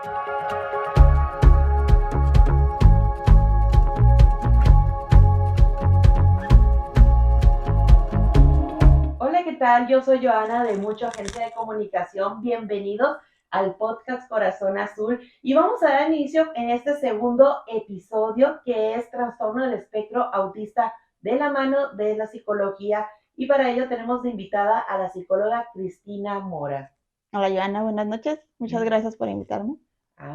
Hola, ¿qué tal? Yo soy Joana de Mucho Agencia de Comunicación. Bienvenidos al podcast Corazón Azul y vamos a dar inicio en este segundo episodio que es Trastorno del Espectro Autista de la mano de la psicología y para ello tenemos de invitada a la psicóloga Cristina Mora. Hola Joana, buenas noches. Muchas gracias por invitarme.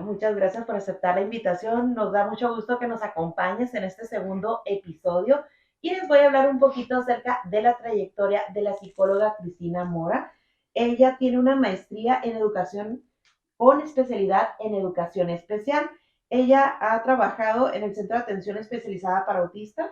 Muchas gracias por aceptar la invitación. Nos da mucho gusto que nos acompañes en este segundo episodio y les voy a hablar un poquito acerca de la trayectoria de la psicóloga Cristina Mora. Ella tiene una maestría en educación con especialidad en educación especial. Ella ha trabajado en el Centro de Atención Especializada para Autistas,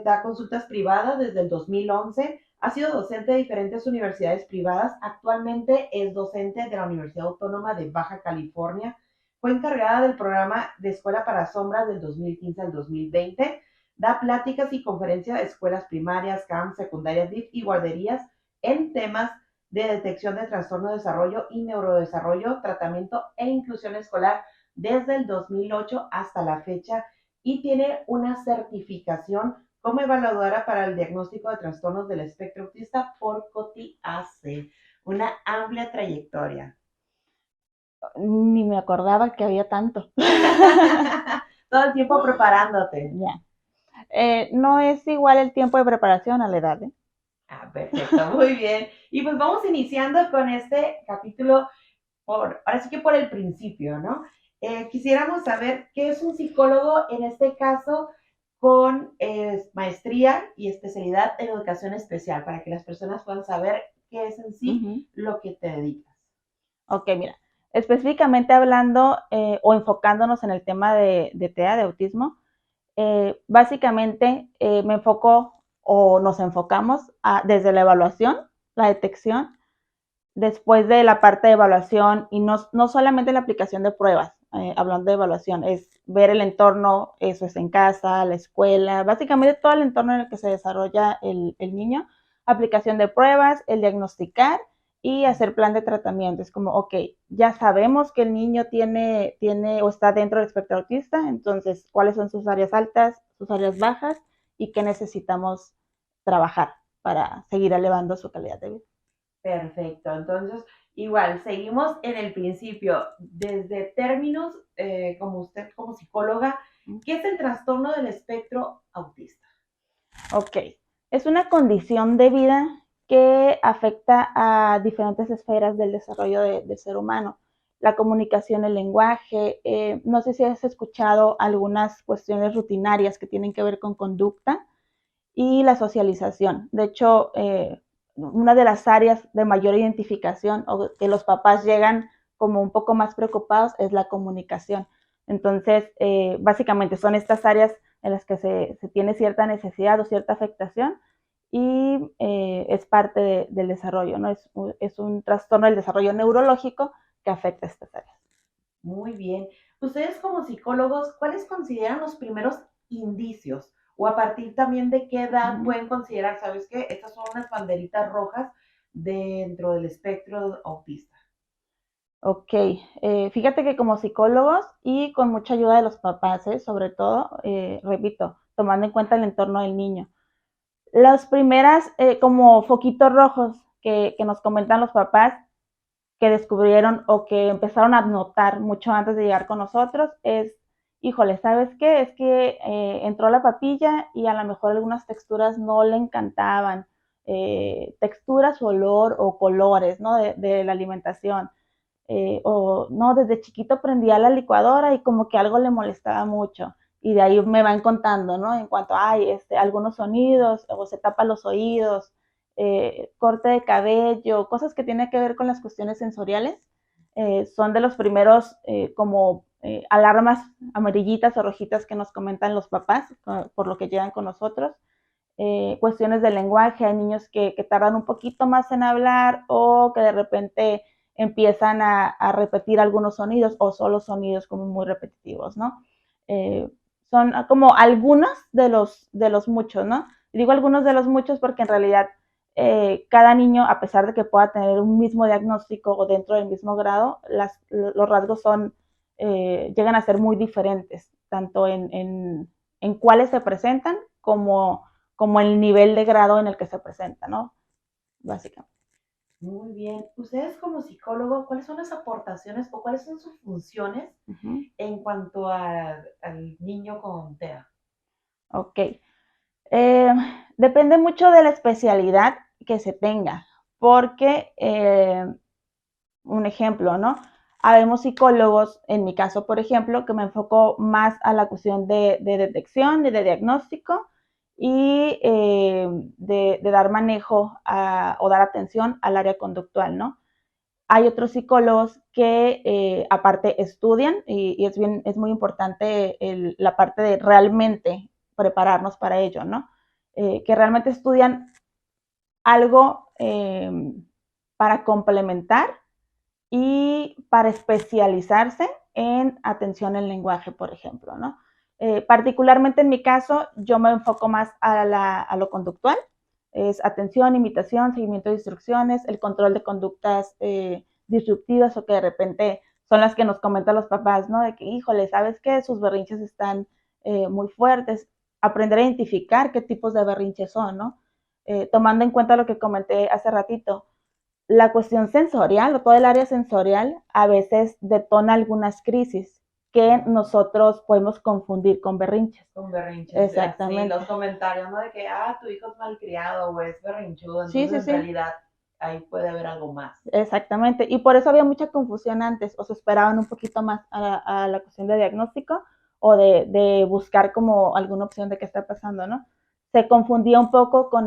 da consultas privadas desde el 2011, ha sido docente de diferentes universidades privadas, actualmente es docente de la Universidad Autónoma de Baja California, fue encargada del programa de Escuela para Sombras del 2015 al 2020, da pláticas y conferencias a escuelas primarias, CAMP, secundarias, DIF y guarderías en temas de detección de trastorno de desarrollo y neurodesarrollo, tratamiento e inclusión escolar desde el 2008 hasta la fecha y tiene una certificación como evaluadora para el diagnóstico de trastornos del espectro autista por COTI-AC. Una amplia trayectoria. Ni me acordaba que había tanto. Todo el tiempo preparándote. Ya. No es igual el tiempo de preparación a la edad, ¿eh? Perfecto, muy bien. Y pues vamos iniciando con este capítulo ahora sí que por el principio, ¿no? Quisiéramos saber qué es un psicólogo en este caso con maestría y especialidad en educación especial, para que las personas puedan saber qué es en sí lo que te dedicas. Ok, mira, específicamente hablando o enfocándonos en el tema de TEA, de autismo, básicamente me enfoco o nos enfocamos desde la evaluación, la detección, después de la parte de evaluación y no solamente la aplicación de pruebas, hablando de evaluación, es ver el entorno, eso es en casa, la escuela, básicamente todo el entorno en el que se desarrolla el niño, aplicación de pruebas, el diagnosticar y hacer plan de tratamiento. Es como, ok, ya sabemos que el niño tiene o está dentro del espectro autista, entonces, ¿cuáles son sus áreas altas, sus áreas bajas y qué necesitamos trabajar para seguir elevando su calidad de vida? Perfecto, entonces igual, seguimos en el principio, desde términos como usted como psicóloga, ¿qué es el trastorno del espectro autista? Ok, es una condición de vida que afecta a diferentes esferas del desarrollo del ser humano. La comunicación, el lenguaje, no sé si has escuchado algunas cuestiones rutinarias que tienen que ver con conducta y la socialización. De hecho, una de las áreas de mayor identificación o que los papás llegan como un poco más preocupados es la comunicación. Entonces, básicamente son estas áreas en las que se tiene cierta necesidad o cierta afectación y es parte del desarrollo, ¿no? Es un trastorno del desarrollo neurológico que afecta a estas áreas. Muy bien. Ustedes como psicólogos, ¿cuáles consideran los primeros indicios? O a partir también de qué edad pueden considerar, ¿sabes qué? Estas son unas banderitas rojas dentro del espectro autista. Ok, fíjate que como psicólogos y con mucha ayuda de los papás, sobre todo, repito, tomando en cuenta el entorno del niño. Las primeras como foquitos rojos que nos comentan los papás que descubrieron o que empezaron a notar mucho antes de llegar con nosotros es, híjole, ¿sabes qué? Es que entró la papilla y a lo mejor algunas texturas no le encantaban, texturas, olor o colores, ¿no? De la alimentación. O no, desde chiquito prendía la licuadora y como que algo le molestaba mucho. Y de ahí me van contando, ¿no? En cuanto a algunos sonidos, o se tapa los oídos, corte de cabello, cosas que tienen que ver con las cuestiones sensoriales, son de los primeros como alarmas amarillitas o rojitas que nos comentan los papás, por lo que llegan con nosotros. Cuestiones de lenguaje, hay niños que tardan un poquito más en hablar o que de repente empiezan a repetir algunos sonidos o solo sonidos como muy repetitivos, ¿no? Son como algunos de los muchos, ¿no? Y digo algunos de los muchos porque en realidad cada niño, a pesar de que pueda tener un mismo diagnóstico o dentro del mismo grado, los rasgos son llegan a ser muy diferentes, tanto en cuáles se presentan como el nivel de grado en el que se presenta, ¿no? Básicamente. Muy bien. Ustedes como psicólogo, ¿cuáles son las aportaciones o cuáles son sus funciones en cuanto al niño con TEA? Ok. Eh, Depende mucho de la especialidad que se tenga, porque, un ejemplo, ¿no? Habemos psicólogos, en mi caso, por ejemplo, que me enfoco más a la cuestión de detección y de diagnóstico y de dar manejo o dar atención al área conductual, ¿no? Hay otros psicólogos que aparte estudian y es muy importante la parte de realmente prepararnos para ello, ¿no? Que realmente estudian algo para complementar y para especializarse en atención al lenguaje, por ejemplo, ¿no? Particularmente en mi caso, yo me enfoco más a lo conductual, es atención, imitación, seguimiento de instrucciones, el control de conductas disruptivas o que de repente son las que nos comentan los papás, ¿no? De que, híjole, ¿sabes qué? Sus berrinches están muy fuertes. Aprender a identificar qué tipos de berrinches son, ¿no? Tomando en cuenta lo que comenté hace ratito, la cuestión sensorial o todo el área sensorial a veces detona algunas crisis que nosotros podemos confundir con berrinches. Con berrinches, sí, Exactamente. los comentarios, ¿no? De que, tu hijo es malcriado o es berrinchudo, Sí, entonces sí, en sí. realidad ahí puede haber algo más. Exactamente. Y por eso había mucha confusión antes, o se esperaban un poquito más a la cuestión de diagnóstico o de buscar como alguna opción de qué está pasando, ¿no? Se confundía un poco con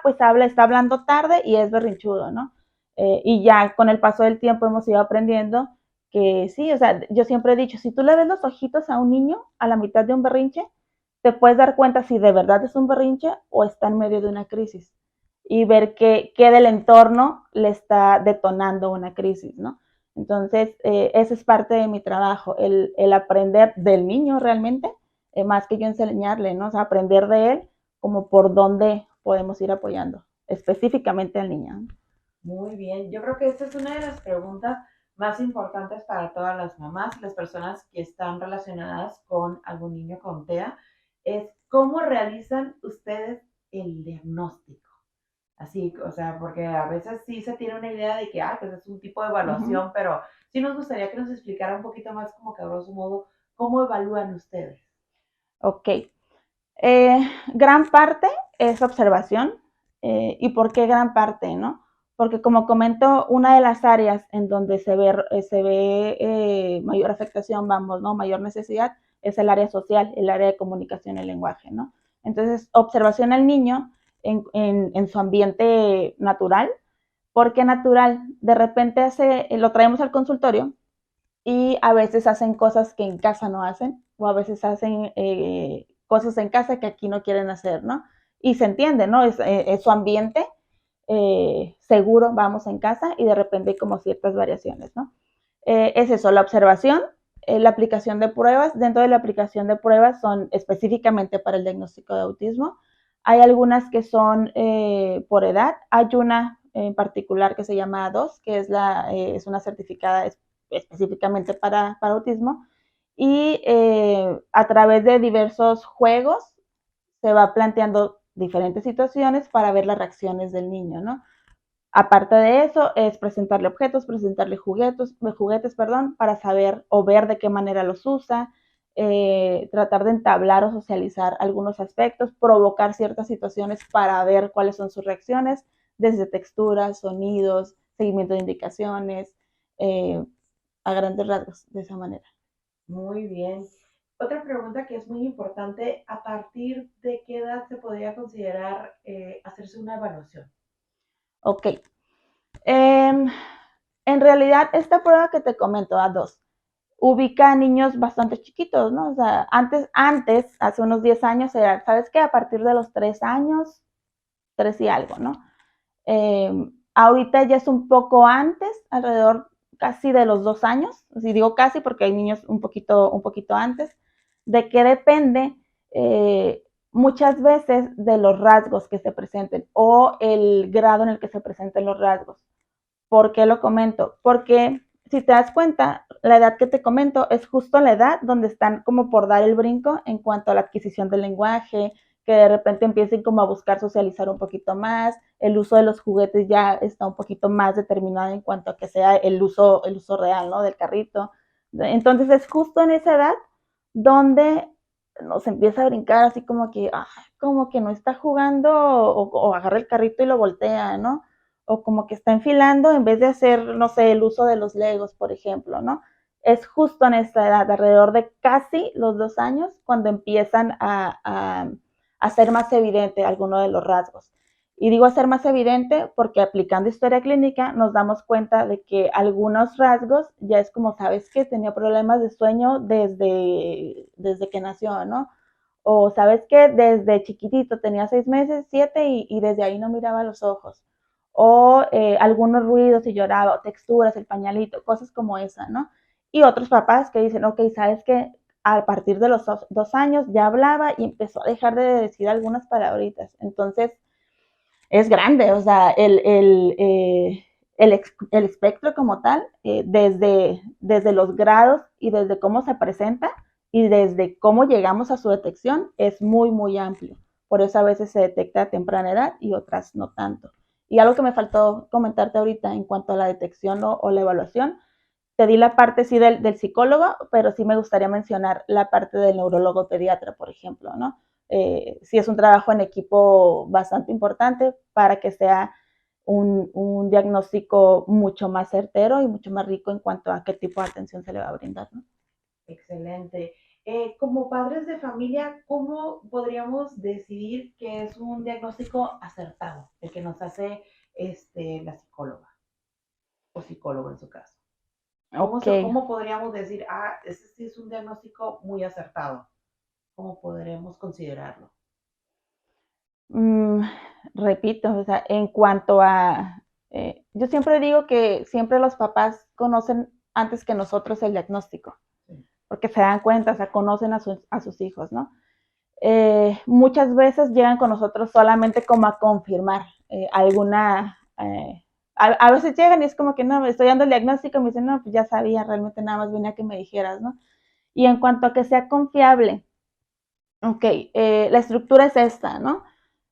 pues está hablando tarde y es berrinchudo, ¿no? Y ya con el paso del tiempo hemos ido aprendiendo que sí, o sea, yo siempre he dicho, si tú le ves los ojitos a un niño a la mitad de un berrinche, te puedes dar cuenta si de verdad es un berrinche o está en medio de una crisis y ver qué del entorno le está detonando una crisis, ¿no? Entonces, ese es parte de mi trabajo, el aprender del niño realmente, más que yo enseñarle, ¿no? O sea, aprender de él como por dónde podemos ir apoyando específicamente al niño. Muy bien, yo creo que esta es una de las preguntas más importantes para todas las mamás y las personas que están relacionadas con algún niño con TEA, es cómo realizan ustedes el diagnóstico. Así, o sea, porque a veces sí se tiene una idea de que, pues es un tipo de Ujú. evaluación, pero sí nos gustaría que nos explicara un poquito más, como que a grosso modo, cómo evalúan ustedes. Ok. Gran parte es observación. ¿Y por qué gran parte, no? Porque como comento, una de las áreas en donde se ve mayor afectación, vamos, ¿no? Mayor necesidad, es el área social, el área de comunicación y lenguaje, ¿no? Entonces, observación al niño en su ambiente natural. ¿Por qué natural? De repente lo traemos al consultorio y a veces hacen cosas que en casa no hacen, o a veces hacen cosas en casa que aquí no quieren hacer, ¿no? Y se entiende, ¿no? Es su ambiente seguro, vamos en casa, y de repente hay como ciertas variaciones, ¿no? Es eso, la observación, la aplicación de pruebas. Dentro de la aplicación de pruebas son específicamente para el diagnóstico de autismo. Hay algunas que son por edad. Hay una en particular que se llama A2, que es una certificada específicamente para autismo. Y a través de diversos juegos se va planteando diferentes situaciones para ver las reacciones del niño, ¿no? Aparte de eso, es presentarle objetos, presentarle juguetes, perdón, para saber o ver de qué manera los usa, tratar de entablar o socializar algunos aspectos, provocar ciertas situaciones para ver cuáles son sus reacciones, desde texturas, sonidos, seguimiento de indicaciones, eh, a grandes rasgos, de esa manera. Muy bien. Otra pregunta que es muy importante, ¿a partir de qué edad se podría considerar hacerse una evaluación? Ok. Eh, en realidad, esta prueba que te comento, A2, ubica a niños bastante chiquitos, ¿no? O sea, hace unos 10 años, era, ¿sabes qué? A partir de los 3 años, 3 y algo, ¿no? Ahorita ya es un poco antes, alrededor casi de los 2 años, si digo casi porque hay niños un poquito antes. ¿De qué depende? Muchas veces de los rasgos que se presenten o el grado en el que se presenten los rasgos. ¿Por qué lo comento? Porque si te das cuenta, la edad que te comento es justo la edad donde están como por dar el brinco en cuanto a la adquisición del lenguaje, que de repente empiecen como a buscar socializar un poquito más, el uso de los juguetes ya está un poquito más determinado en cuanto a que sea el uso real, ¿no? Del carrito. Entonces es justo en esa edad donde nos empieza a brincar así como que no está jugando o agarra el carrito y lo voltea, ¿no? O como que está enfilando en vez de hacer, no sé, el uso de los legos, por ejemplo, ¿no? Es justo en esta edad, alrededor de casi los 2 años, cuando empiezan a ser más evidente alguno de los rasgos. Y digo hacer más evidente porque aplicando historia clínica nos damos cuenta de que algunos rasgos ya es como, sabes que tenía problemas de sueño desde que nació, ¿no? O sabes que desde chiquitito tenía 6 meses, 7 y desde ahí no miraba los ojos. O algunos ruidos y lloraba, o texturas, el pañalito, cosas como esa, ¿no? Y otros papás que dicen, ok, sabes que a partir de los 2 años ya hablaba y empezó a dejar de decir algunas palabritas. Entonces, es grande, o sea, el espectro como tal, desde los grados y desde cómo se presenta y desde cómo llegamos a su detección, es muy, muy amplio. Por eso a veces se detecta a temprana edad y otras no tanto. Y algo que me faltó comentarte ahorita en cuanto a la detección o la evaluación, te di la parte sí del psicólogo, pero sí me gustaría mencionar la parte del neurólogo pediatra, por ejemplo, ¿no? Sí es un trabajo en equipo bastante importante para que sea un diagnóstico mucho más certero y mucho más rico en cuanto a qué tipo de atención se le va a brindar, ¿no? Excelente. Como padres de familia, ¿cómo podríamos decidir que es un diagnóstico acertado, el que nos hace la psicóloga o psicólogo en su caso? Ok, ¿Cómo podríamos decir, ese sí es un diagnóstico muy acertado? ¿Cómo podremos considerarlo? mm, repito, o sea, en cuanto a, yo siempre digo que siempre los papás conocen antes que nosotros el diagnóstico, Sí. porque se dan cuenta, o sea, conocen a sus hijos, ¿no? Muchas veces llegan con nosotros solamente como a confirmar alguna... a veces llegan y es como que no, me estoy dando el diagnóstico y me dicen, no, pues ya sabía, realmente nada más venía a que me dijeras, ¿no? Y en cuanto a que sea confiable, ok, la estructura es esta, ¿no?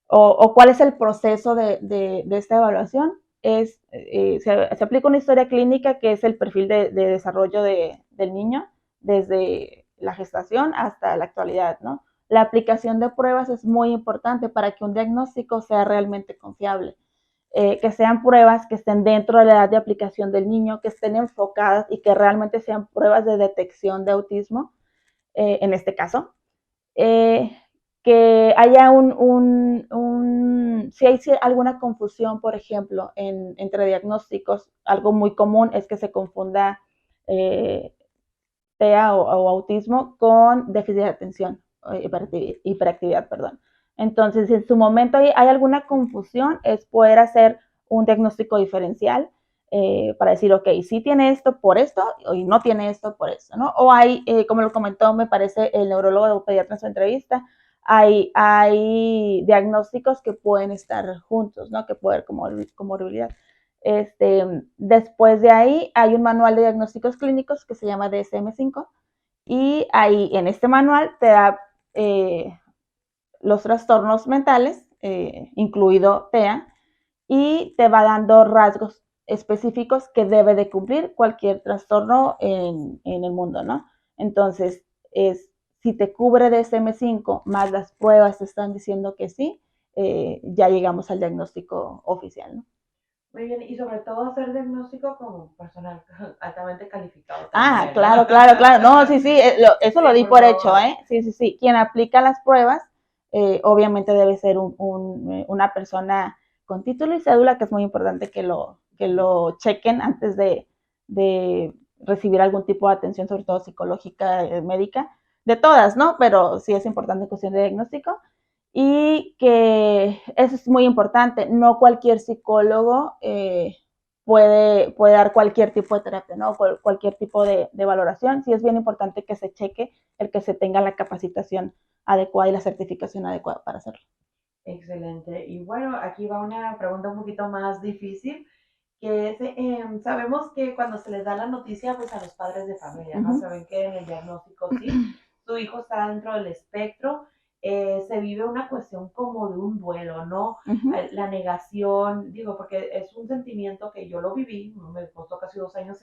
O cuál es el proceso de esta evaluación. Se aplica una historia clínica que es el perfil de desarrollo del niño desde la gestación hasta la actualidad, ¿no? La aplicación de pruebas es muy importante para que un diagnóstico sea realmente confiable. Que sean pruebas que estén dentro de la edad de aplicación del niño, que estén enfocadas y que realmente sean pruebas de detección de autismo, en este caso, eh, que haya si hay alguna confusión, por ejemplo, entre diagnósticos, algo muy común es que se confunda eh, TEA o autismo con déficit de atención, hiperactividad, perdón. Entonces, si en su momento hay alguna confusión, es poder hacer un diagnóstico diferencial para decir, ok, sí tiene esto por esto y no tiene esto por esto, ¿no? O hay, como lo comentó, me parece, el neurólogo pediatra en su entrevista, hay diagnósticos que pueden estar juntos, ¿no? Que pueden comorbilidad. Después de ahí hay un manual de diagnósticos clínicos que se llama DSM-5 y ahí en este manual te da los trastornos mentales, incluido TEA, y te va dando rasgos específicos que debe de cumplir cualquier trastorno en el mundo, ¿no? Entonces, si te cubre DSM-5 más las pruebas te están diciendo que sí, ya llegamos al diagnóstico oficial, ¿no? Muy bien, y sobre todo hacer diagnóstico con personal altamente calificado Ah, también, ¿no? claro, claro, claro. No, sí, sí, eso lo Sí, di por por hecho, favor. ¿eh? Sí, sí, sí. Quien aplica las pruebas, obviamente debe ser una persona con título y cédula, que es muy importante que lo chequen antes de recibir algún tipo de atención, sobre todo psicológica, médica, de todas, ¿no? Pero sí es importante en cuestión de diagnóstico. Y que eso es muy importante, no cualquier psicólogo puede dar cualquier tipo de terapia, ¿no? Cualquier tipo de valoración. Sí es bien importante que se cheque el que se tenga la capacitación adecuada y la certificación adecuada para hacerlo. Excelente. Y bueno, aquí va una pregunta un poquito más difícil. que es, sabemos que cuando se les da la noticia, pues a los padres de familia, ¿no? Saben que en el diagnóstico sí, su hijo está dentro del espectro, se vive una cuestión como de un duelo, ¿no? La negación, digo, porque es un sentimiento que yo lo viví, me costó casi 2 años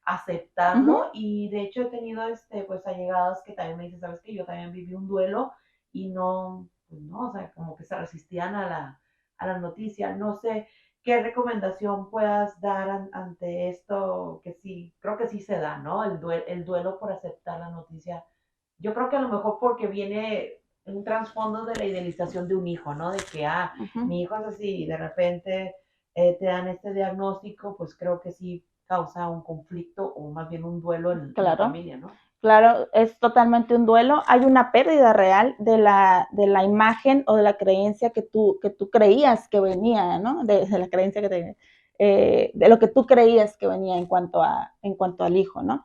aceptarlo y de hecho he tenido pues allegados que también me dicen, sabes que yo también viví un duelo y no, pues no, o sea, como que se resistían a la noticia, no sé, ¿qué recomendación puedas dar ante esto? Que sí, creo que sí se da, ¿no? El duelo por aceptar la noticia. Yo creo que a lo mejor porque viene un trasfondo de la idealización de un hijo, ¿no? De que, mi hijo es así y de repente te dan este diagnóstico, pues creo que sí causa un conflicto o más bien un duelo en la Claro. familia, ¿no? Claro, es totalmente un duelo. Hay una pérdida real de la imagen o de la creencia que tú creías que venía, ¿no? De la creencia que te, de lo que tú creías que venía en cuanto al hijo, ¿no?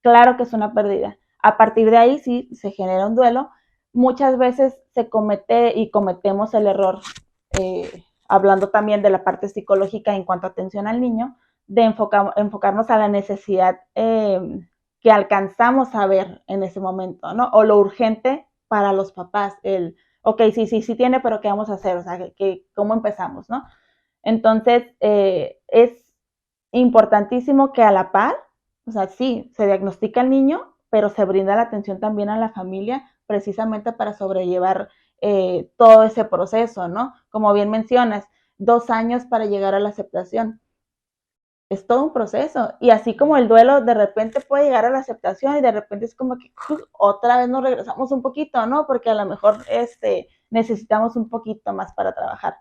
Claro que es una pérdida. A partir de ahí sí se genera un duelo. Muchas veces se comete y cometemos el error, hablando también de la parte psicológica en cuanto a atención al niño, de enfocarnos a la necesidad que alcanzamos a ver en ese momento, ¿no? O lo urgente para los papás, ok, sí tiene, pero ¿qué vamos a hacer? O sea, ¿cómo empezamos, no? Entonces, es importantísimo que a la par, o sea, sí, se diagnostica al niño, pero se brinda la atención también a la familia precisamente para sobrellevar todo ese proceso, ¿no? Como bien mencionas, 2 años para llegar a la aceptación. Es todo un proceso. Y así como el duelo de repente puede llegar a la aceptación y de repente es como que otra vez nos regresamos un poquito, ¿no? Porque a lo mejor necesitamos un poquito más para trabajar.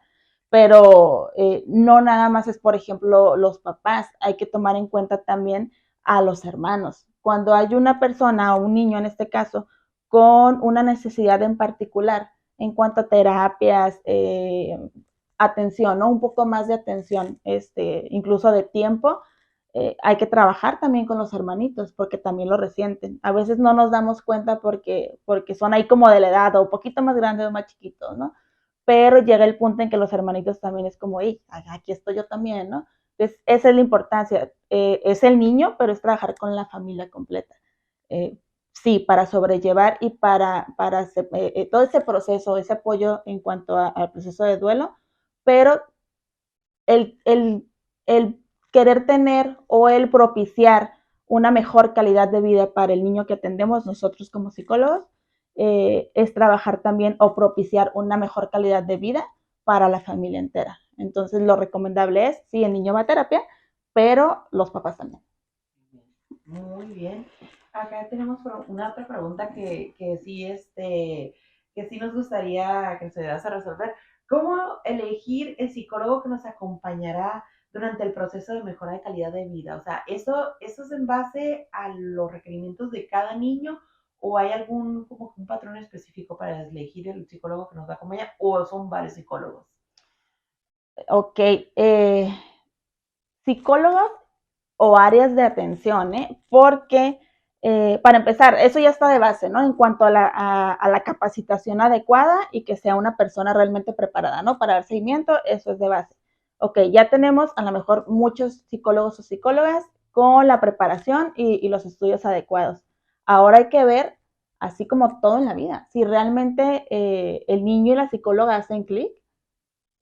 Pero no nada más es, por ejemplo, los papás. Hay que tomar en cuenta también a los hermanos. Cuando hay una persona o un niño en este caso con una necesidad en particular en cuanto a terapias, atención, ¿no? Un poco más de atención, incluso de tiempo. Hay que trabajar también con los hermanitos porque también lo resienten. A veces no nos damos cuenta porque son ahí como de la edad o un poquito más grandes o más chiquitos, ¿no? Pero llega el punto en que los hermanitos también es como, hey, aquí estoy yo también, ¿no? Entonces, esa es la importancia. Es el niño, pero es trabajar con la familia completa. Eh, sí, para sobrellevar y para todo ese proceso, ese apoyo en cuanto al proceso de duelo, pero el querer tener o el propiciar una mejor calidad de vida para el niño que atendemos nosotros como psicólogos, es trabajar también o propiciar una mejor calidad de vida para la familia entera. Entonces, lo recomendable es, sí, el niño va a terapia, pero los papás también. Muy bien. Acá tenemos una otra pregunta que sí nos gustaría que se ayudas a resolver. ¿Cómo elegir el psicólogo que nos acompañará durante el proceso de mejora de calidad de vida? O sea, ¿eso es en base a los requerimientos de cada niño o hay algún como un patrón específico para elegir el psicólogo que nos va a acompañar o son varios psicólogos? Ok, psicólogos o áreas de atención, porque para empezar, eso ya está de base, ¿no? En cuanto a la capacitación adecuada y que sea una persona realmente preparada, ¿no? Para dar seguimiento, eso es de base. Ok, ya tenemos a lo mejor muchos psicólogos o psicólogas con la preparación y los estudios adecuados. Ahora hay que ver, así como todo en la vida, si realmente el niño y la psicóloga hacen clic,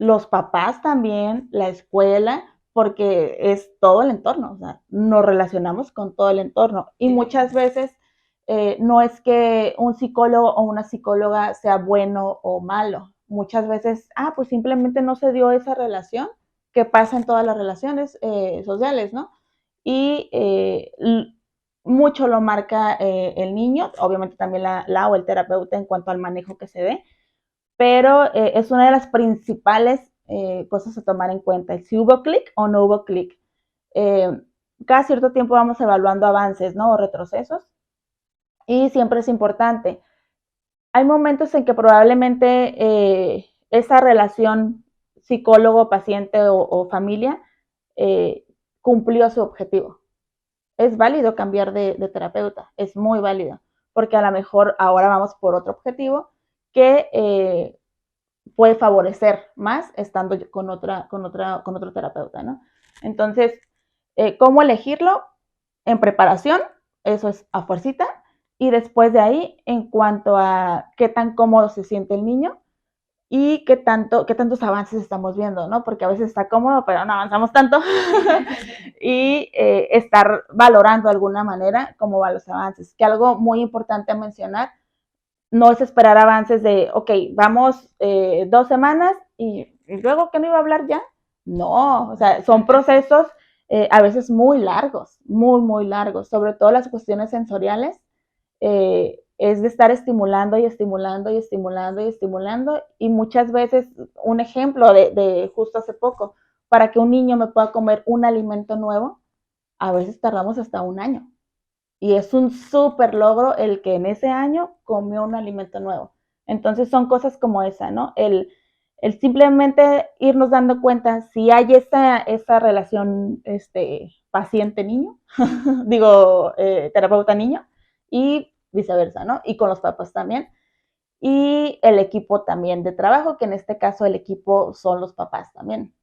los papás también, la escuela, porque es todo el entorno, o sea, nos relacionamos con todo el entorno. Y muchas veces no es que un psicólogo o una psicóloga sea bueno o malo. Muchas veces, pues simplemente no se dio esa relación que pasa en todas las relaciones sociales, ¿no? Y mucho lo marca el niño, obviamente también la o el terapeuta en cuanto al manejo que se dé, pero es una de las principales cosas a tomar en cuenta, si hubo clic o no hubo clic. Eh, cada cierto tiempo vamos evaluando avances, ¿no? O retrocesos, y siempre es importante. Hay momentos en que probablemente esa relación psicólogo-paciente o familia cumplió su objetivo. Es válido cambiar de terapeuta, es muy válido, porque a lo mejor ahora vamos por otro objetivo que puede favorecer más estando con otro terapeuta, ¿no? Entonces, ¿cómo elegirlo? En preparación, eso es a fuercita, y después de ahí, en cuanto a qué tan cómodo se siente el niño y qué tantos avances estamos viendo, ¿no? Porque a veces está cómodo, pero no avanzamos tanto. Y estar valorando de alguna manera cómo van los avances. Que algo muy importante a mencionar, no es esperar avances de, ok, vamos 2 semanas y luego que no iba a hablar ya. No, o sea, son procesos a veces muy largos, muy, muy largos, sobre todo las cuestiones sensoriales. Es de estar estimulando y estimulando y estimulando y estimulando. Y muchas veces, un ejemplo de justo hace poco, para que un niño me pueda comer un alimento nuevo, a veces tardamos hasta un año. Y es un súper logro el que en ese año comió un alimento nuevo. Entonces son cosas como esa, ¿no? El simplemente irnos dando cuenta si hay esa relación paciente-niño, digo, terapeuta-niño, y viceversa, ¿no? Y con los papás también. Y el equipo también de trabajo, que en este caso el equipo son los papás también.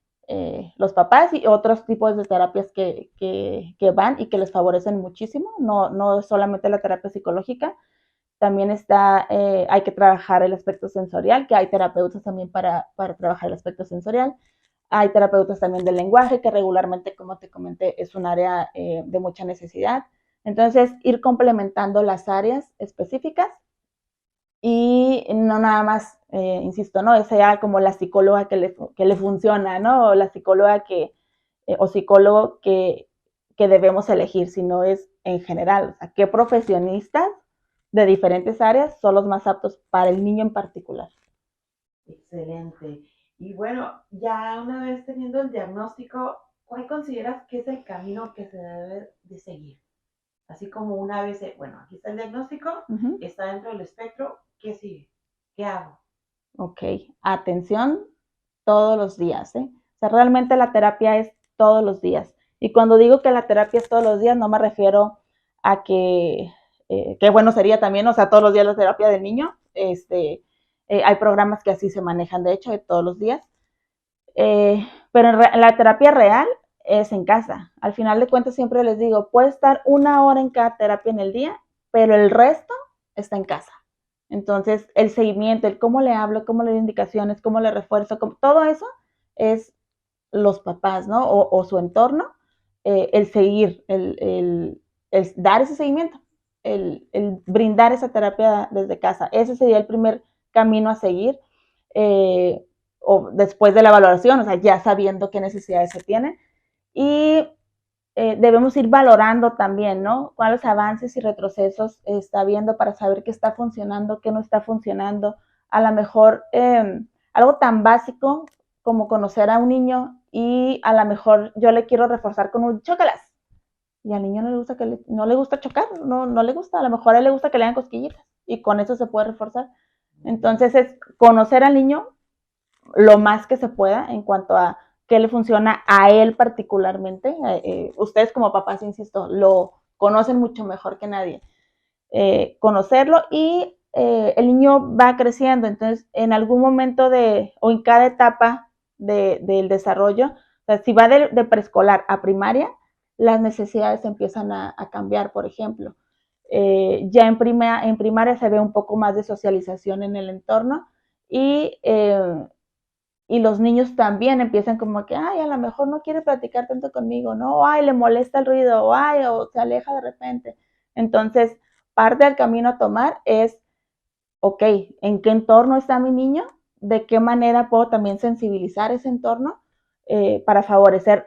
Los papás y otros tipos de terapias que van y que les favorecen muchísimo, no solamente la terapia psicológica, también hay que trabajar el aspecto sensorial, que hay terapeutas también para trabajar el aspecto sensorial. Hay terapeutas también del lenguaje, que regularmente, como te comenté, es un área de mucha necesidad. Entonces, ir complementando las áreas específicas y no nada más, insisto, ¿no? Es ya como la psicóloga que le funciona, ¿no? O la psicóloga o psicólogo que debemos elegir, sino es en general, o sea, qué profesionistas de diferentes áreas son los más aptos para el niño en particular. Excelente. Y bueno, ya una vez teniendo el diagnóstico, ¿cuál consideras que es el camino que se debe de seguir? Así como una vez, bueno, aquí está el diagnóstico, Ujú. está dentro del espectro, ¿qué sigue? ¿Qué hago? Ok, atención todos los días, ¿eh? O sea, realmente la terapia es todos los días. Y cuando digo que la terapia es todos los días, no me refiero a qué bueno sería también, o sea, todos los días la terapia del niño. Hay programas que así se manejan, de hecho, de todos los días. Pero la terapia real es en casa. Al final de cuentas, siempre les digo, puede estar 1 hora en cada terapia en el día, pero el resto está en casa. Entonces, el seguimiento, el cómo le hablo, cómo le doy indicaciones, cómo le refuerzo, todo eso es los papás, ¿no? O su entorno, el seguir, el dar ese seguimiento, el brindar esa terapia desde casa. Ese sería el primer camino a seguir. Eh, o después de la valoración, o sea, ya sabiendo qué necesidades se tienen. Y debemos ir valorando también, ¿no? Cuáles avances y retrocesos está viendo para saber qué está funcionando, qué no está funcionando. A lo mejor algo tan básico como conocer a un niño y a lo mejor yo le quiero reforzar con un chócalas. Y al niño no le gusta no le gusta chocar, no le gusta, a lo mejor a él le gusta que le hagan cosquillitas y con eso se puede reforzar. Entonces es conocer al niño lo más que se pueda en cuanto a qué le funciona a él particularmente. Ustedes como papás, insisto, lo conocen mucho mejor que nadie. Conocerlo y el niño va creciendo, entonces en algún momento o en cada etapa del desarrollo, o sea, si va de preescolar a primaria, las necesidades empiezan a cambiar, por ejemplo. Ya en primaria se ve un poco más de socialización en el entorno y los niños también empiezan como que, ay, a lo mejor no quiere platicar tanto conmigo, ¿no? O, ay, le molesta el ruido, o, ay, o se aleja de repente. Entonces, parte del camino a tomar es, ok, ¿en qué entorno está mi niño? ¿De qué manera puedo también sensibilizar ese entorno para favorecer,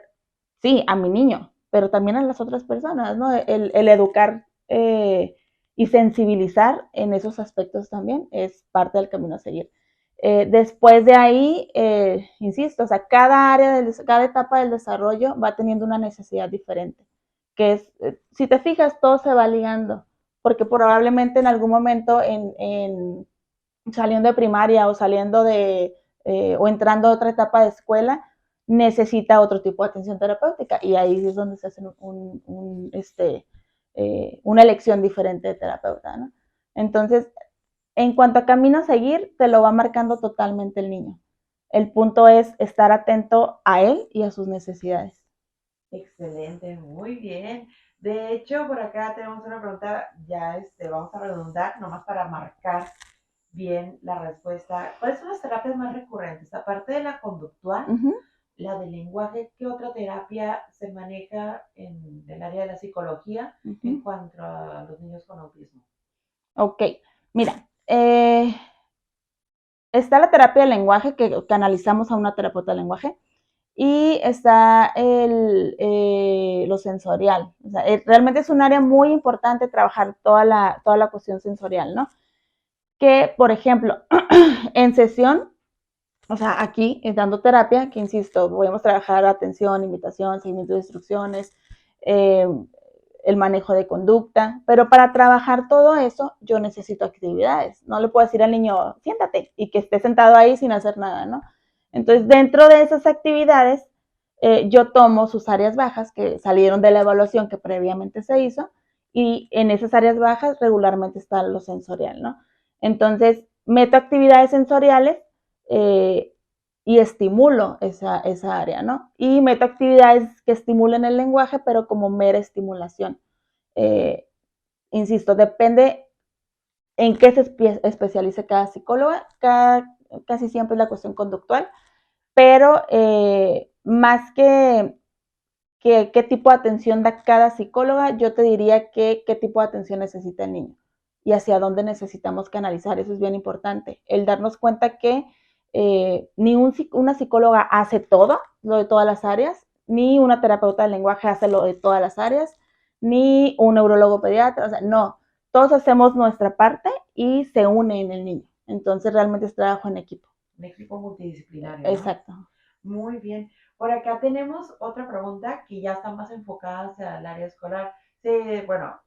sí, a mi niño, pero también a las otras personas, ¿no? El educar y sensibilizar en esos aspectos también es parte del camino a seguir. Después de ahí, insisto, o sea, cada etapa del desarrollo va teniendo una necesidad diferente, que es, si te fijas, todo se va ligando, porque probablemente en algún momento saliendo de primaria o saliendo o entrando a otra etapa de escuela, necesita otro tipo de atención terapéutica y ahí es donde se hace una elección diferente de terapeuta, ¿no? Entonces, en cuanto a camino a seguir, te lo va marcando totalmente el niño. El punto es estar atento a él y a sus necesidades. Excelente, muy bien. De hecho, por acá tenemos una pregunta, ya vamos a redundar, nomás para marcar bien la respuesta. ¿Cuáles son las terapias más recurrentes? Aparte de la conductual, Ujú, la del lenguaje, ¿qué otra terapia se maneja en el área de la psicología en ujú. cuanto a los niños con autismo? Ok, mira, está la terapia del lenguaje que canalizamos a una terapeuta del lenguaje y está lo sensorial. O sea, realmente es un área muy importante trabajar toda la cuestión sensorial, ¿no? Que, por ejemplo, en sesión, o sea, aquí dando terapia, que insisto, podemos trabajar atención, invitación, seguimiento de instrucciones, eh, el manejo de conducta, pero para trabajar todo eso yo necesito actividades. No le puedo decir al niño, siéntate y que esté sentado ahí sin hacer nada, ¿no? Entonces, dentro de esas actividades, yo tomo sus áreas bajas que salieron de la evaluación que previamente se hizo y en esas áreas bajas regularmente está lo sensorial, ¿no? Entonces, meto actividades sensoriales eh, y estimulo esa área, ¿no? Y meto actividades que estimulen el lenguaje, pero como mera estimulación. Eh, Insisto, depende en qué se especialice cada psicóloga, casi siempre es la cuestión conductual, pero más que qué tipo de atención da cada psicóloga, yo te diría que qué tipo de atención necesita el niño y hacia dónde necesitamos canalizar. Eso es bien importante. El darnos cuenta que ni una psicóloga hace todo, lo de todas las áreas, ni una terapeuta del lenguaje hace lo de todas las áreas, ni un neurólogo pediatra, o sea, no, todos hacemos nuestra parte y se une en el niño. Entonces realmente es trabajo en equipo. Un equipo multidisciplinario, ¿no? Exacto. Muy bien. Por acá tenemos otra pregunta que ya está más enfocada hacia el área escolar. Sí, bueno,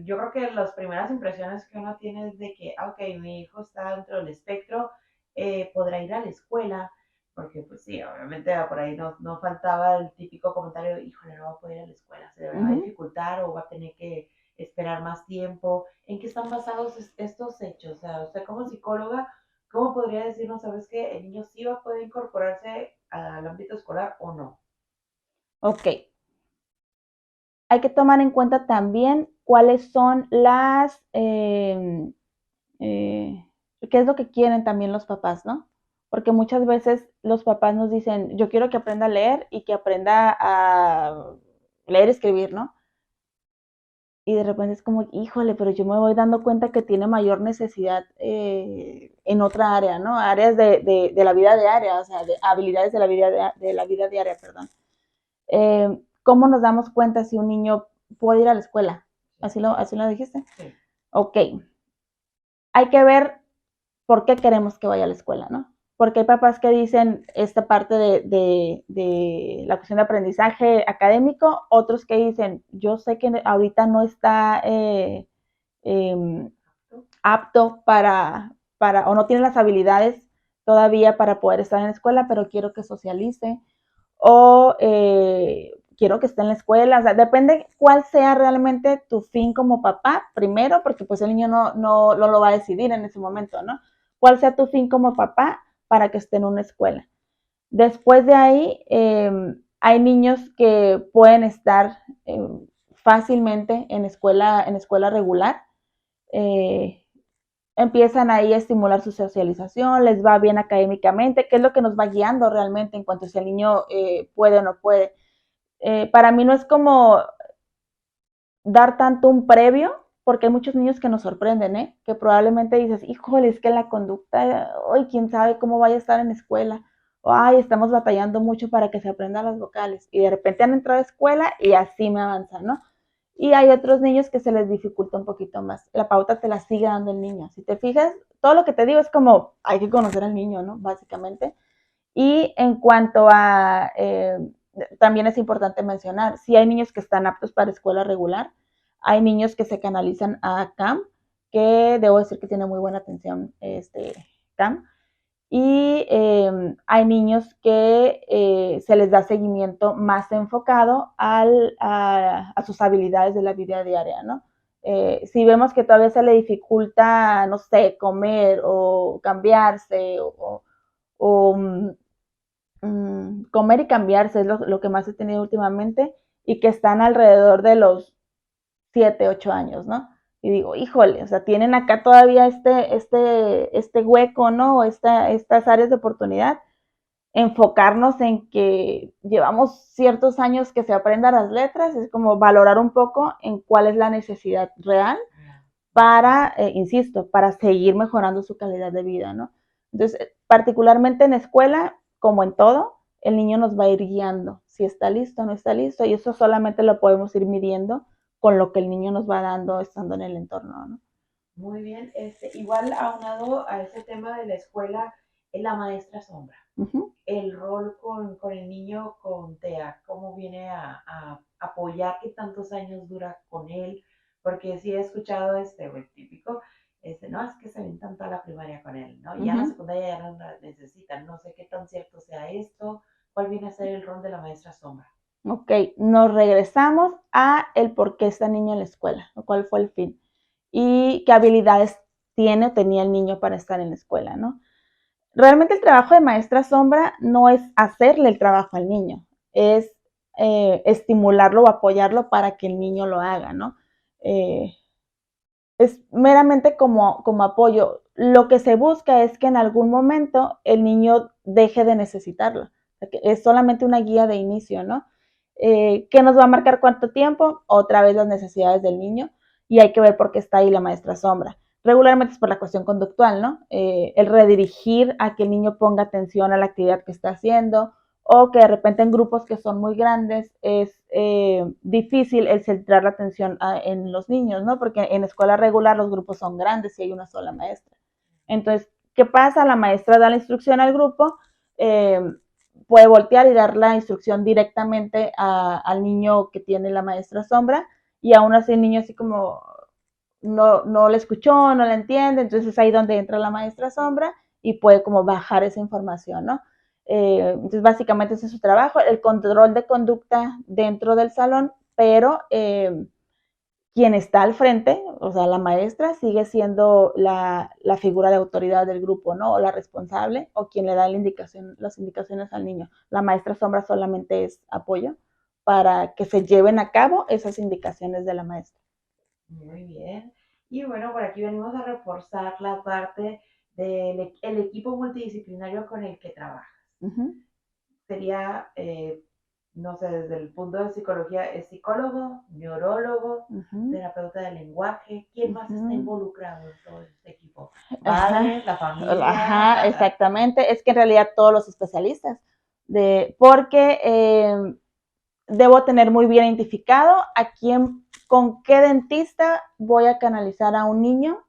yo creo que las primeras impresiones que uno tiene es de que, ok, mi hijo está dentro del espectro, podrá ir a la escuela, porque pues sí, obviamente por ahí no faltaba el típico comentario, híjole, no va a poder ir a la escuela, se le va a Uh-huh. dificultar o va a tener que esperar más tiempo. ¿En qué están basados estos hechos? O sea, usted como psicóloga, ¿cómo podría decirnos, sabes que el niño sí va a poder incorporarse al ámbito escolar o no? Ok, hay que tomar en cuenta también cuáles son qué es lo que quieren también los papás, ¿no? Porque muchas veces los papás nos dicen, yo quiero que aprenda a leer y que aprenda a leer y escribir, ¿no? Y de repente es como, híjole, pero yo me voy dando cuenta que tiene mayor necesidad en otra área, ¿no? Áreas de la vida diaria, o sea, de habilidades de la vida diaria, perdón. ¿Cómo nos damos cuenta si un niño puede ir a la escuela? Sí, Así lo dijiste? sí. Ok, hay que ver por qué queremos que vaya a la escuela, ¿no? Porque hay papás que dicen esta parte de la cuestión de aprendizaje académico, otros que dicen, yo sé que ahorita no está eh, apto o no tiene las habilidades todavía para poder estar en la escuela, pero quiero que socialice, o quiero que esté en la escuela, o sea, depende cuál sea realmente tu fin como papá, primero, porque pues el niño no lo va a decidir en ese momento, ¿no? ¿Cuál sea tu fin como papá para que esté en una escuela? Después de ahí, hay niños que pueden estar fácilmente en escuela regular, eh, empiezan ahí a estimular su socialización, les va bien académicamente, qué es lo que nos va guiando realmente en cuanto a si el niño puede o no puede. Para mí no es como dar tanto un previo, porque hay muchos niños que nos sorprenden, ¿eh? Que probablemente dices, híjole, es que la conducta, hoy quién sabe cómo vaya a estar en escuela, o ay, estamos batallando mucho para que se aprendan las vocales, y de repente han entrado a escuela y así me avanzan, ¿no? Y hay otros niños que se les dificulta un poquito más. La pauta te la sigue dando el niño. Si te fijas, todo lo que te digo es como, hay que conocer al niño, ¿no? Básicamente. Y en cuanto a, también es importante mencionar, si hay niños que están aptos para escuela regular, hay niños que se canalizan a CAM, que debo decir que tiene muy buena atención CAM, y hay niños que se les da seguimiento más enfocado a sus habilidades de la vida diaria, ¿no? Si vemos que todavía se le dificulta, no sé, comer o cambiarse o comer y cambiarse es lo que más he tenido últimamente y que están alrededor de los 7, 8 años, ¿no? Y digo, híjole, o sea, tienen acá todavía este hueco, ¿no? Estas áreas de oportunidad. Enfocarnos en que llevamos ciertos años que se aprendan las letras, es como valorar un poco en cuál es la necesidad real para, insisto, para seguir mejorando su calidad de vida, ¿no? Entonces, particularmente en escuela, como en todo, el niño nos va a ir guiando si está listo o no está listo, y eso solamente lo podemos ir midiendo con lo que el niño nos va dando estando en el entorno, ¿no? Muy bien, igual aunado a ese tema de la escuela, es la maestra sombra. El rol con el niño con TEA, cómo viene a apoyar, qué tantos años dura con él, porque sí he escuchado el típico, no, es que se ven tanto a la primaria con él, ¿no? Ya en la secundaria ya no la necesitan, no sé qué tan cierto sea esto, cuál viene a ser el rol de la maestra sombra. Ok, nos regresamos a el por qué está niño en la escuela, o cuál fue el fin, y qué habilidades tiene o tenía el niño para estar en la escuela, ¿no? Realmente el trabajo de maestra sombra no es hacerle el trabajo al niño, es estimularlo o apoyarlo para que el niño lo haga, ¿no? Eh, es meramente como apoyo. Lo que se busca es que en algún momento el niño deje de necesitarlo. O sea, que es solamente una guía de inicio, ¿no? ¿Qué nos va a marcar cuánto tiempo? Otra vez las necesidades del niño y hay que ver por qué está ahí la maestra sombra. Regularmente es por la cuestión conductual, ¿no? El redirigir a que el niño ponga atención a la actividad que está haciendo o que de repente en grupos que son muy grandes es difícil el centrar la atención en los niños, ¿no? Porque en escuela regular los grupos son grandes y hay una sola maestra. Entonces, ¿qué pasa? La maestra da la instrucción al grupo, eh, puede voltear y dar la instrucción directamente al niño que tiene la maestra sombra y aún así el niño así como no le escuchó, no la entiende, entonces es ahí donde entra la maestra sombra y puede como bajar esa información, ¿no? Entonces básicamente ese es su trabajo, el control de conducta dentro del salón, pero quien está al frente, o sea, la maestra sigue siendo la figura de autoridad del grupo, ¿no? O la responsable, o quien le da las indicaciones al niño. La maestra sombra solamente es apoyo para que se lleven a cabo esas indicaciones de la maestra. Muy bien. Y bueno, por aquí venimos a reforzar la parte del el equipo multidisciplinario con el que trabajas. Uh -huh. Sería, no sé, desde el punto de psicología, es psicólogo, neurólogo, terapeuta del lenguaje. ¿Quién más está involucrado en todo este equipo? Padres, la familia. Ajá, exactamente. Es que en realidad todos los especialistas, porque debo tener muy bien identificado a quién, con qué dentista voy a canalizar a un niño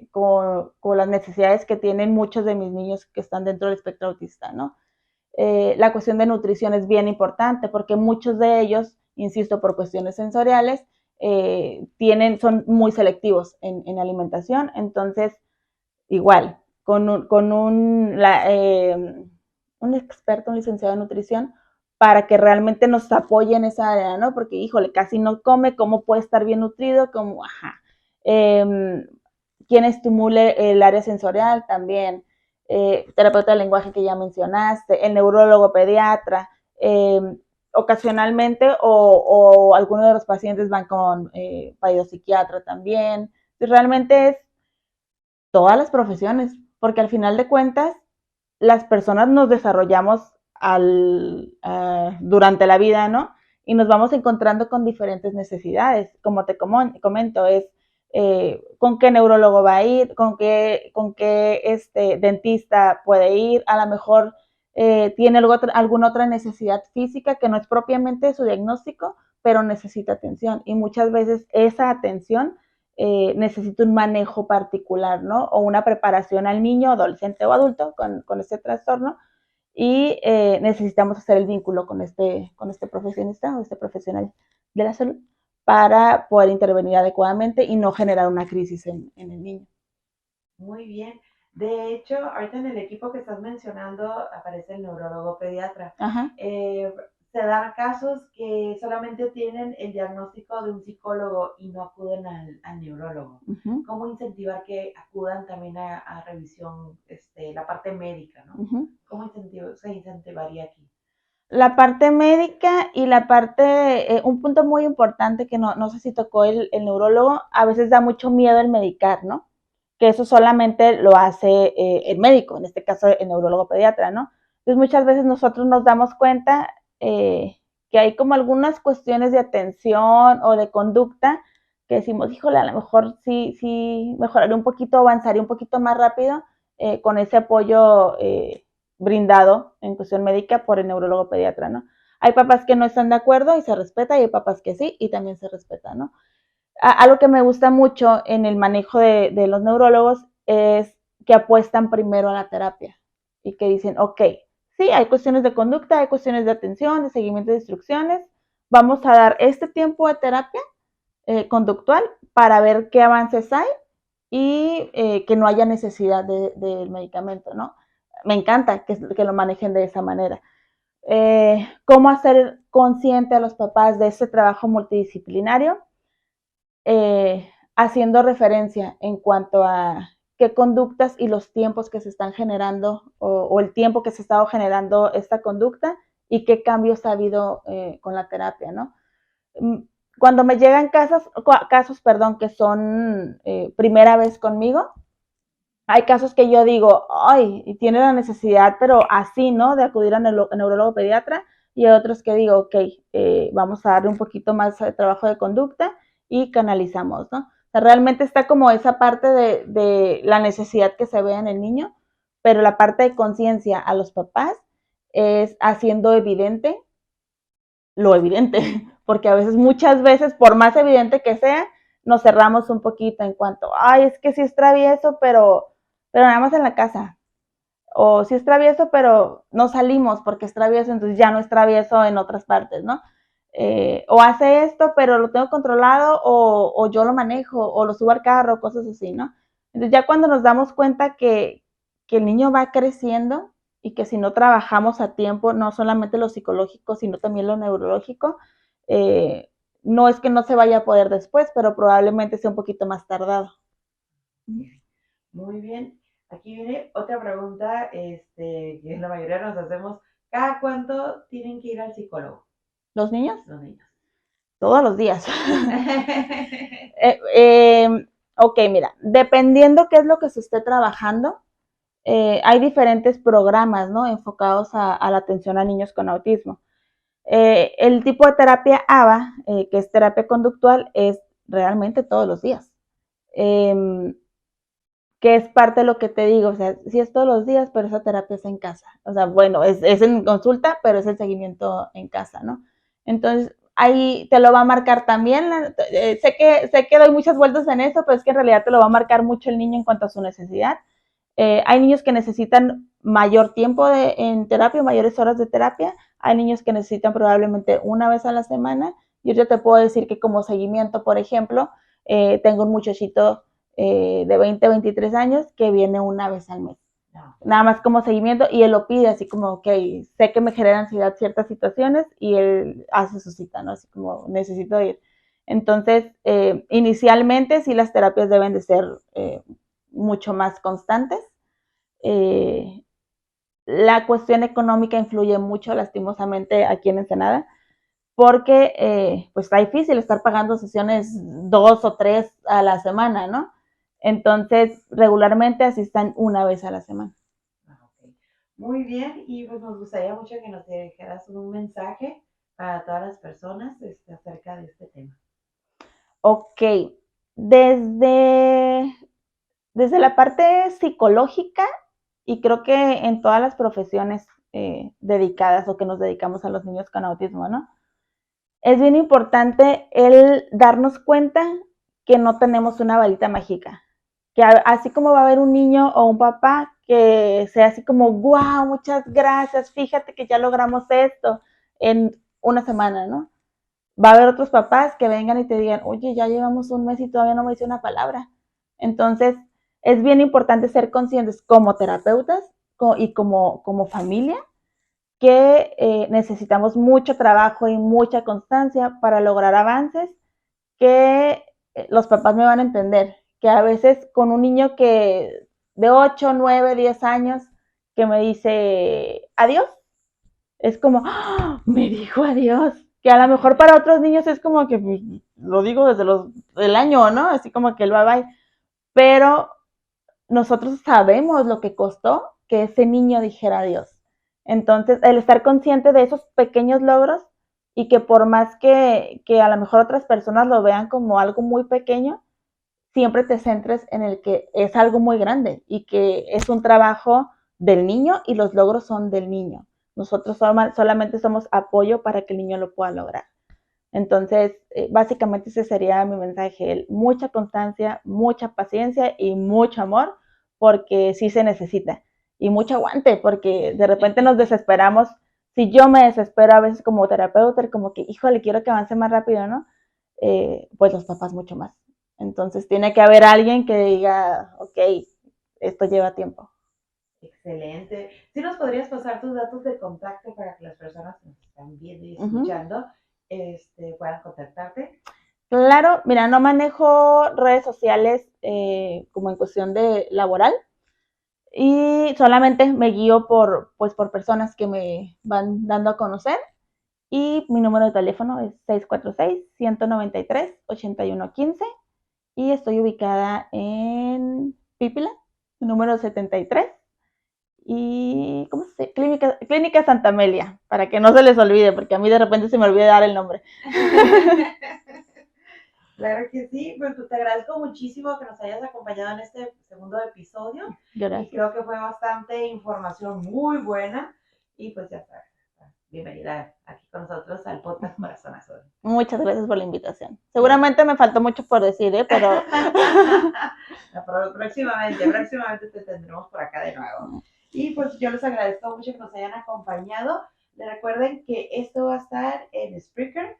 con las necesidades que tienen muchos de mis niños que están dentro del espectro autista, ¿no? La cuestión de nutrición es bien importante porque muchos de ellos, insisto, por cuestiones sensoriales, son muy selectivos en alimentación, entonces igual, un experto, un licenciado en nutrición, para que realmente nos apoye en esa área, ¿no? Porque, híjole, casi no come, ¿cómo puede estar bien nutrido? Como, ajá. Eh, quien estimule el área sensorial también, terapeuta del lenguaje que ya mencionaste, el neurólogo pediatra, ocasionalmente o algunos de los pacientes van con psiquiatra también. Realmente es todas las profesiones, porque al final de cuentas las personas nos desarrollamos durante la vida, ¿no? Y nos vamos encontrando con diferentes necesidades. Como te comento, es con qué neurólogo va a ir, con qué dentista puede ir, a lo mejor tiene alguna otra necesidad física que no es propiamente su diagnóstico, pero necesita atención. Y muchas veces esa atención necesita un manejo particular, ¿no? O una preparación al niño, adolescente o adulto con este trastorno y necesitamos hacer el vínculo con este profesionista o este profesional de la salud para poder intervenir adecuadamente y no generar una crisis en el niño. Muy bien. De hecho, ahorita en el equipo que estás mencionando aparece el neurólogo pediatra. Ajá. se dan casos que solamente tienen el diagnóstico de un psicólogo y no acuden al neurólogo. Ujú, ¿Cómo incentivar que acudan también a revisión, la parte médica, ¿no? ujú. ¿Cómo se incentivaría aquí? La parte médica y la parte, un punto muy importante que no sé si tocó el neurólogo, a veces da mucho miedo el medicar, ¿no? Que eso solamente lo hace el médico, en este caso el neurólogo pediatra, ¿no? Entonces muchas veces nosotros nos damos cuenta que hay como algunas cuestiones de atención o de conducta que decimos, híjole, a lo mejor sí mejoraría un poquito, avanzaría un poquito más rápido con ese apoyo brindado en cuestión médica por el neurólogo pediatra, ¿no? Hay papás que no están de acuerdo y se respeta, y hay papás que sí y también se respeta, ¿no? Algo que me gusta mucho en el manejo de los neurólogos es que apuestan primero a la terapia y que dicen, ok, sí, hay cuestiones de conducta, hay cuestiones de atención, de seguimiento de instrucciones, vamos a dar este tiempo de terapia conductual para ver qué avances hay y que no haya necesidad del medicamento, ¿no? Me encanta que lo manejen de esa manera. ¿Cómo hacer consciente a los papás de ese trabajo multidisciplinario? Haciendo referencia en cuanto a qué conductas y los tiempos que se están generando o el tiempo que se ha estado generando esta conducta y qué cambios ha habido con la terapia, ¿no? Cuando me llegan casos, perdón, que son primera vez conmigo, hay casos que yo digo, ay, y tiene la necesidad, pero así, ¿no? De acudir a neurólogo pediatra, y hay otros que digo, ok, vamos a darle un poquito más de trabajo de conducta y canalizamos, ¿no? O sea, realmente está como esa parte de la necesidad que se ve en el niño, pero la parte de conciencia a los papás es haciendo evidente lo evidente, porque a veces, muchas veces, por más evidente que sea, nos cerramos un poquito en cuanto, ay, es que sí es travieso, pero nada más en la casa. O sí es travieso, pero no salimos porque es travieso, entonces ya no es travieso en otras partes, ¿no? O hace esto, pero lo tengo controlado, o yo lo manejo, o lo subo al carro, cosas así, ¿no? Entonces ya cuando nos damos cuenta que el niño va creciendo y que si no trabajamos a tiempo, no solamente lo psicológico, sino también lo neurológico, eh, no es que no se vaya a poder después, pero probablemente sea un poquito más tardado. Muy bien. Aquí viene otra pregunta, que la mayoría nos hacemos. ¿Cada cuánto tienen que ir al psicólogo ¿Los niños? los niños? Todos los días. eh, eh, ok, mira, dependiendo qué es lo que se esté trabajando, hay diferentes programas, ¿no? Enfocados a la atención a niños con autismo. El tipo de terapia ABA, que es terapia conductual, es realmente todos los días. Eh, que es parte de lo que te digo, o sea, sí es todos los días, pero esa terapia es en casa. O sea, bueno, es en consulta, pero es el seguimiento en casa, ¿no? Entonces, ahí te lo va a marcar también. Sé que doy muchas vueltas en eso, pero es que en realidad te lo va a marcar mucho el niño en cuanto a su necesidad. Hay niños que necesitan mayor tiempo en terapia, mayores horas de terapia. Hay niños que necesitan probablemente una vez a la semana. Yo te puedo decir que como seguimiento, por ejemplo, tengo un muchachito de 20, 23 años que viene una vez al mes. No. Nada más como seguimiento, y él lo pide así como, ok, sé que me genera ansiedad ciertas situaciones, y él hace su cita, ¿no? Así como, necesito ir. Entonces, inicialmente sí las terapias deben de ser mucho más constantes. Eh, la cuestión económica influye mucho, lastimosamente, aquí en Ensenada, porque pues está difícil estar pagando sesiones 2 o 3 a la semana, ¿no? Entonces, regularmente asistan una vez a la semana. Okay. Muy bien, y pues nos gustaría mucho que nos dijeras un mensaje para todas las personas acerca de este tema. Ok, desde, desde la parte psicológica, y creo que en todas las profesiones dedicadas o que nos dedicamos a los niños con autismo, ¿no? Es bien importante el darnos cuenta que no tenemos una varita mágica, que así como va a haber un niño o un papá que sea así como, wow, muchas gracias, fíjate que ya logramos esto en una semana, ¿no? Va a haber otros papás que vengan y te digan, oye, ya llevamos un mes y todavía no me dice una palabra. Entonces, es bien importante ser conscientes como terapeutas y como familia que necesitamos mucho trabajo y mucha constancia para lograr avances que los papás me van a entender, que a veces con un niño que de 8, 9, 10 años que me dice adiós, es como, ¡oh! Me dijo adiós, que a lo mejor para otros niños es como que pues, lo digo desde el año, ¿no? Así como que el bye bye, pero nosotros sabemos lo que costó que ese niño dijera adiós. Entonces, el estar consciente de esos pequeños logros y que por más que a lo mejor otras personas lo vean como algo muy pequeño, siempre te centres en el que es algo muy grande y que es un trabajo del niño y los logros son del niño. Nosotros solamente somos apoyo para que el niño lo pueda lograr. Entonces, básicamente ese sería mi mensaje, mucha constancia, mucha paciencia y mucho amor, porque sí se necesita. Y mucho aguante, porque de repente nos desesperamos. Si yo me desespero a veces como terapeuta, como que, híjole, quiero que avance más rápido, ¿no? Pues los papás mucho más. Entonces tiene que haber alguien que diga, ok, esto lleva tiempo. Excelente. ¿Sí nos podrías pasar tus datos de contacto para que las personas que nos están viendo y escuchando puedan contactarte? Claro, mira, no manejo redes sociales como en cuestión de laboral y solamente me guío pues, por personas que me van dando a conocer y mi número de teléfono es 646-193-8115 y estoy ubicada en Pípila, número 73 y ¿cómo se dice? Clínica Santa Amelia, para que no se les olvide, porque a mí de repente se me olvida dar el nombre. Claro que sí, pues te agradezco muchísimo que nos hayas acompañado en este segundo episodio. Gracias. Y creo que fue bastante información muy buena y pues ya sabes, bienvenida aquí con nosotros al podcast Corazón Azul. Muchas gracias por la invitación. Seguramente me faltó mucho por decir, pero próximamente te tendremos por acá de nuevo. Y pues yo les agradezco mucho que nos hayan acompañado. Les recuerden que esto va a estar en Spreaker,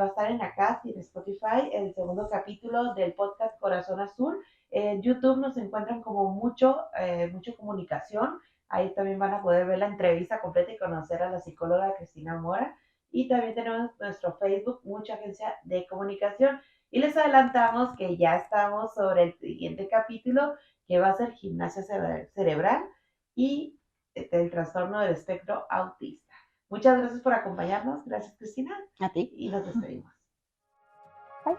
va a estar en Acast y en Spotify, el segundo capítulo del podcast Corazón Azul. En YouTube nos encuentran como mucho comunicación. Ahí también van a poder ver la entrevista completa y conocer a la psicóloga Cristina Mora. Y también tenemos nuestro Facebook, Mucha Agencia de Comunicación. Y les adelantamos que ya estamos sobre el siguiente capítulo, que va a ser gimnasia cerebral y el trastorno del espectro autista. Muchas gracias por acompañarnos. Gracias, Cristina. A ti. Y nos despedimos. Bye.